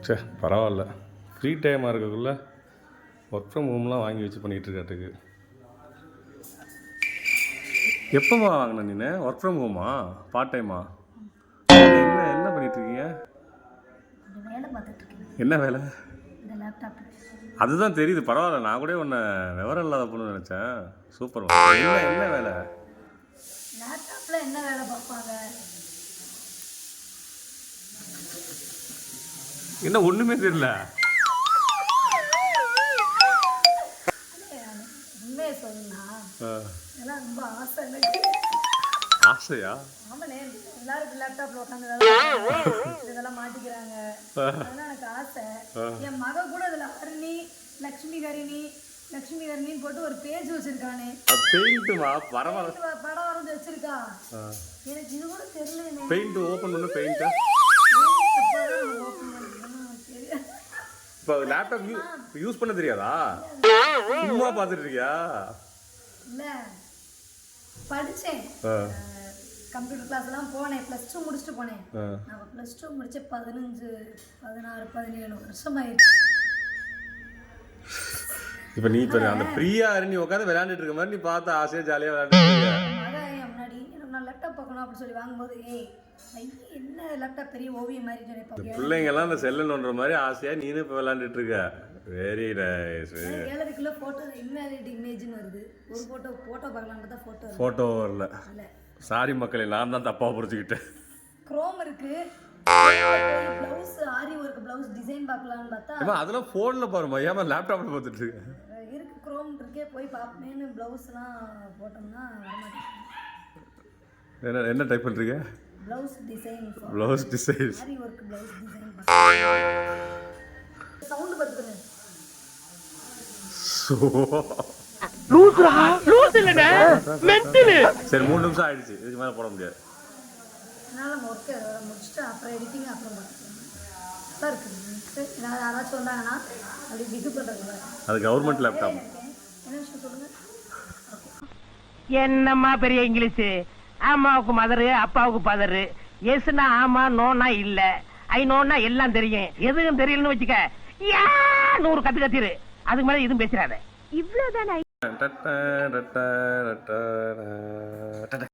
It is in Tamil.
சே பரவாயில்ல, ஃப்ரீ டைமாக இருக்கக்குள்ள ஒர்க் ஃப்ரம் ஹோம்லாம் வாங்கி வச்சு பண்ணிகிட்டு இருக்காட்டுக்கு. எப்போம்மா வாங்கின நீ ஒர்க் ஃப்ரம் ஹோமா? பார்ட் டைமா? என்ன என்ன பண்ணிகிட்ருக்கீங்க? என்ன வேலை? அதுதான் தெரியுது, பரவாயில்ல. நான் கூட உன்னை விவரம் இல்லாத பொண்ணு நினச்சேன். சூப்பர். என்ன என்ன வேலை? லேப்டாப்பில் என்ன வேலை பார்ப்பாங்க? என்ன ஒன்றுமே தெரியல? உண்மையை சொன்னா இதெல்லாம் ரொம்ப ஆசை எனக்கு. ஆசையா? ஆமாண்ணே, எல்லாரும் லேப்டாப்பில் உட்காந்து இதெல்லாம் மாட்டிக்கிறாங்க. அதெல்லாம் எனக்கு ஆசை. என் மக கூட இதில் ஹரிணி, லக்ஷ்மி ஹரிணின்னு போட்டு ஒரு பேஜ் வச்சிருக்கானே. படம் வரைஞ்சி வச்சிருக்கா. எனக்கு இது கூட தெரியல. பெயிண்ட் ஓப்பன் பண்ணு. பெயிண்ட் இப்போ லேப்டாப் யூஸ் பண்ண தெரியாதா? சும்மா பார்த்துட்டு இருக்கியா? இல்லை, படித்தேன். கம்ப்யூட்டர் கிளாஸ்லாம் போனேன். +2 முடிச்சுட்டு போனேன். நான் +2 முடிச்சு 15, 16, 17 வருஷம் ஆயிடுச்சு. இப்போ நீ இப்போ அந்த ஃப்ரீயா நீ உட்காந்து விளையாண்டுட்டு இருக்க மாதிரி நீ பார்த்து ஆசையாக ஜாலியாக விளையாண்டுட்டு முன்னாடி நான் லேப்டாப் பார்க்கணும் அப்படின்னு சொல்லி வாங்கும்போது என்ன லேப்டாப் பெரிய ஓவியம் மாதிரி சொன்னேன். பிள்ளைங்கெல்லாம் அந்த செல்லுன்ற மாதிரி ஆசையாக நீனும் இப்போ விளையாண்டுட்டு இருக்க. Very nice. கேலரிக்குள்ள ஃபோட்டோ இன்வேலிட் இமேஜ்னு வருது. ஒரு ஃபோட்டோ பார்க்கலான்னு தான் ஃபோட்டோ வரல. சாரி மக்களே, நான் தான் தப்பாக புரிஞ்சுக்கிட்டேன். குரோம் இருக்கு. ப்ளவுஸ் ஆரி ஒர்க் ப்ளவுஸ் டிசைன் பார்க்கலான்னு பார்த்தா அதெல்லாம் ஃபோனில் பாருமா, ஏமா லேப்டாப்பில் பார்த்துட்டு இருக்கு. குரோம் இருக்கே, போய் பார்ப்பேன்னு ப்ளவுஸ்லாம் போட்டோம்னா வரமாட்டேன். என்ன டைப் பண்ணுறீங்க? Blouse design. Aari work blouse design. Sound பார்த்துக்கங்க. சரி, 3 நிமிஷம் ஆயிடுச்சு. இதுக்கு மேலே போட முடியாது. அதனால நம்ம ஒர்க்கை முடிச்சுட்டு அப்புறம் எடிட்டிங் அப்புறம் பார்த்துக்கலாம். நல்லா இருக்குது. யாராச்சும் வந்தாங்கன்னா அப்படி இது பண்ணுறது. அது கவர்மெண்ட் லேப்டாப். என்ன விஷயம் சொல்லுங்க. என்னம்மா பெரிய இங்கிலீஷ்? ஆமாவுக்கு மதரு, அப்பாவுக்கு பதரு. எஸ்னா ஆமா, நோனா இல்ல. ஐ நோனா எல்லாம் தெரியும். எதுவும் தெரியலன்னு வச்சுக்க 100 கத்திரு. அதுக்கு மேல எதுவும் பேசுறாத. இவ்வளவுதான்.